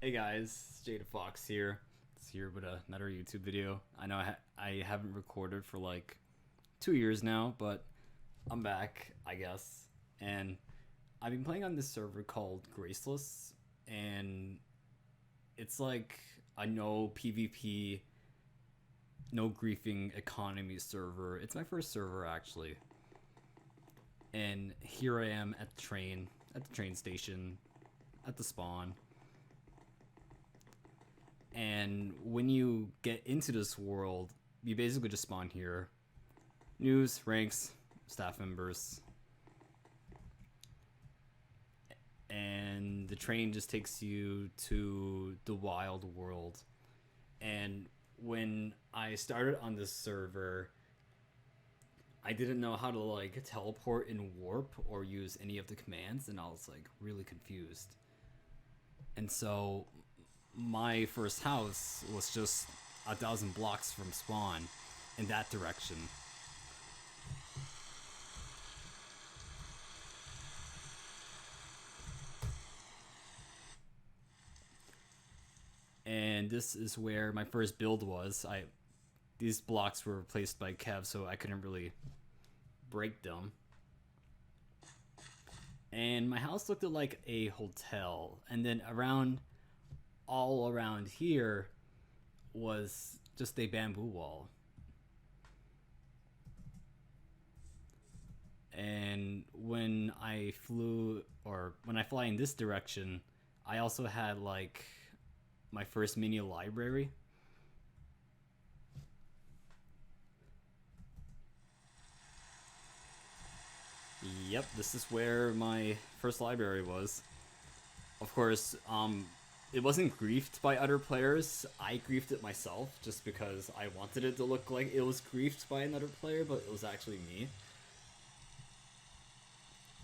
Hey guys, JeyTheFox here. It's here with another YouTube video. I know I haven't recorded for like 2 years now, but I'm back, I guess. And I've been playing on this server called Graceless, and it's like a no PvP, no griefing economy server. It's my first server actually. And here I am at the train station, at the spawn. And when you get into this world, you basically just spawn here. News, ranks, staff members. And the train just takes you to the wild world. And when I started on this server, I didn't know how to like teleport in warp or use any of the commands, and I was like really confused. And so my first house was just 1,000 blocks from spawn in that direction. And this is where my first build was. These blocks were replaced by Kev, so I couldn't really break them. And my house looked like a hotel, and then all around here was just a bamboo wall. And when I fly in this direction, I also had like my first mini library. Yep, this is where my first library was. Of course, it wasn't griefed by other players. I griefed it myself just because I wanted it to look like it was griefed by another player, but it was actually me.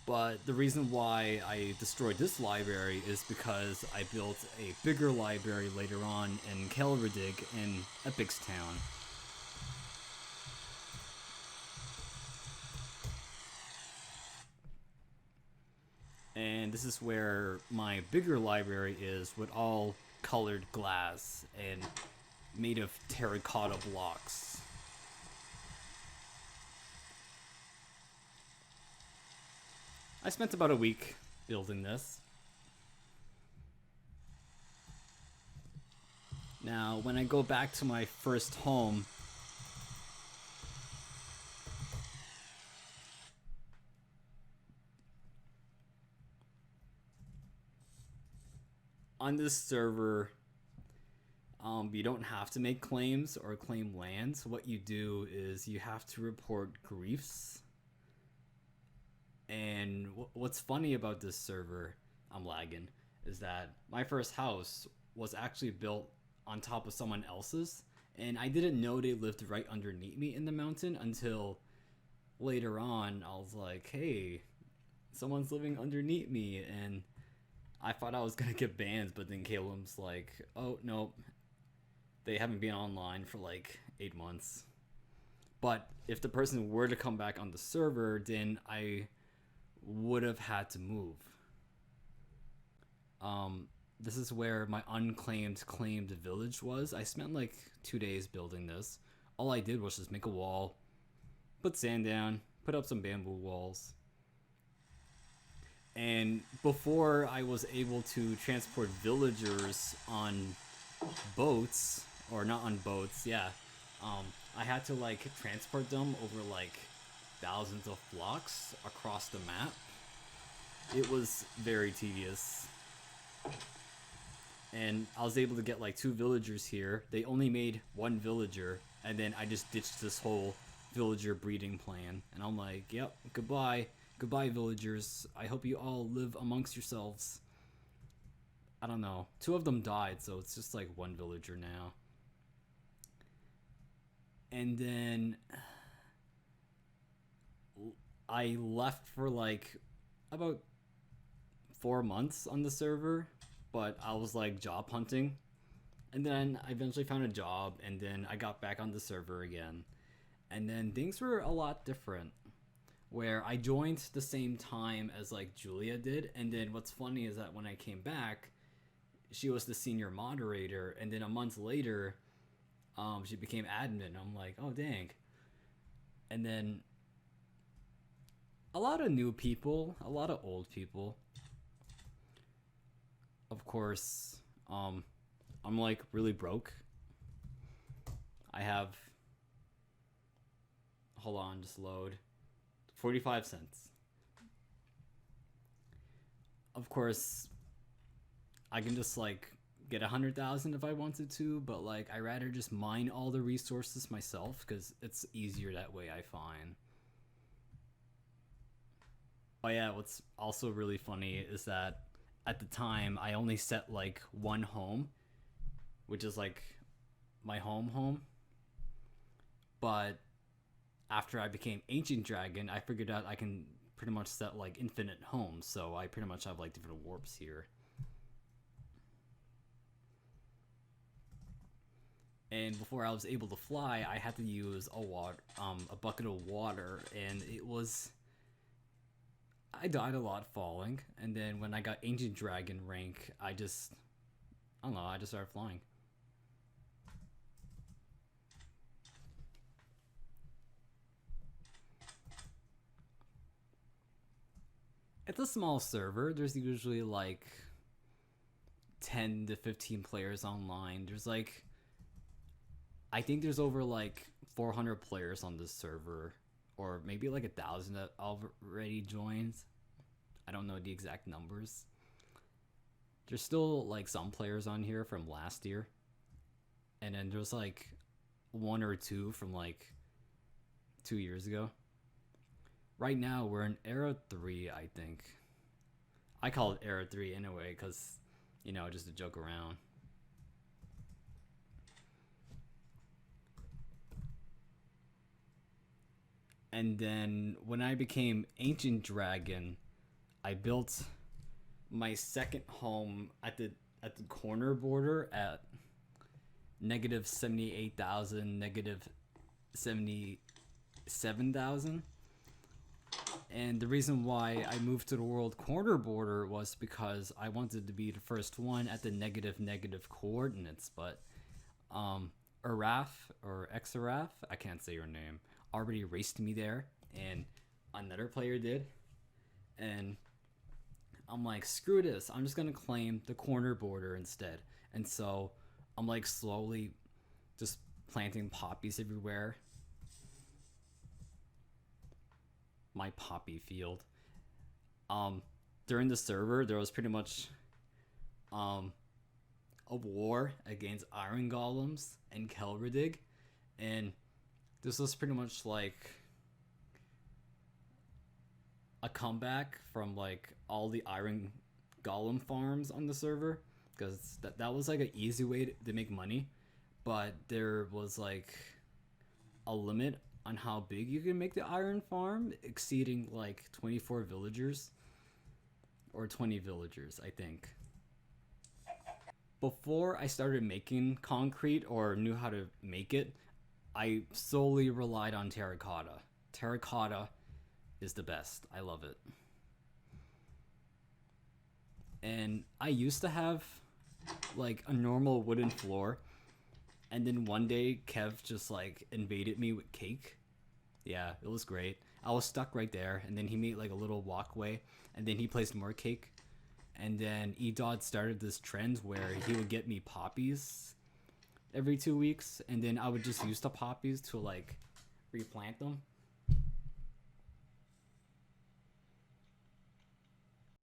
But the reason why I destroyed this library is because I built a bigger library later on in Kelridig in Epic's town. And this is where my bigger library is, with all colored glass and made of terracotta blocks. I spent about a week building this. Now, when I go back to my first home, on this server, you don't have to make claims or claim lands. What you do is you have to report griefs. And what's funny about this server, I'm lagging, is that my first house was actually built on top of someone else's, and I didn't know they lived right underneath me in the mountain until later on. I was like, hey, someone's living underneath me, and I thought I was gonna get banned, but then Caleb's like, oh, nope, they haven't been online for like 8 months. But if the person were to come back on the server, then I would have had to move. This is where my unclaimed claimed village was. I spent like 2 days building this. All I did was just make a wall, put sand down, put up some bamboo walls. And before I was able to transport villagers on boats, or not on boats, yeah, I had to like transport them over like thousands of blocks across the map. It was very tedious. And I was able to get like 2 villagers here. They only made 1 villager, and then I just ditched this whole villager breeding plan. And I'm like, yep, goodbye. Goodbye, villagers. I hope you all live amongst yourselves. I don't know. 2 of them died, so it's just like 1 villager now. And then I left for like about 4 months on the server, but I was like job hunting. And then I eventually found a job, and then I got back on the server again. And then things were a lot different, where I joined the same time as like Julia did. And then what's funny is that when I came back, she was the senior moderator, and then a month later, she became admin. I'm like, oh dang. And then a lot of new people, a lot of old people. Of course, I'm like really broke. I have, hold on, just load, 45 cents. Of course, I can just like get 100,000 if I wanted to, but like I rather just mine all the resources myself because it's easier that way, I find. Oh yeah, what's also really funny is that at the time I only set like one home, which is like my home. But after I became Ancient Dragon, I figured out I can pretty much set like infinite homes, so I pretty much have like different warps here. And before I was able to fly, I had to use a bucket of water, and it was, I died a lot falling. And then when I got Ancient Dragon rank, I don't know, I just started flying. It's a small server. There's usually like 10 to 15 players online. There's like, I think there's over like 400 players on this server, or maybe like 1,000 that already joined. I don't know the exact numbers. There's still like some players on here from last year, and then there's like one or two from like 2 years ago. Right now we're in Era 3, I think. I call it Era 3 anyway, because, you know, just to joke around. And then when I became Ancient Dragon, I built my second home at the corner border at negative 78,000, negative 77,000. And the reason why I moved to the world corner border was because I wanted to be the first one at the negative coordinates. But Araf or Exaraf, I can't say your name, already raced me there, and another player did. And I'm like, screw this, I'm just gonna claim the corner border instead. And so I'm like slowly just planting poppies everywhere. My poppy field. During the server, there was pretty much a war against iron golems and Kelradig, and this was pretty much like a comeback from like all the iron golem farms on the server, because that was like an easy way to make money, but there was like a limit on how big you can make the iron farm, exceeding like 24 villagers or 20 villagers, I think. Before I started making concrete or knew how to make it, I solely relied on terracotta. Terracotta is the best. I love it. And I used to have like a normal wooden floor, and then one day Kev just like invaded me with cake. Yeah, it was great. I was stuck right there, and then he made like a little walkway, and then he placed more cake. And then Edod started this trend where he would get me poppies every 2 weeks, and then I would just use the poppies to like replant them.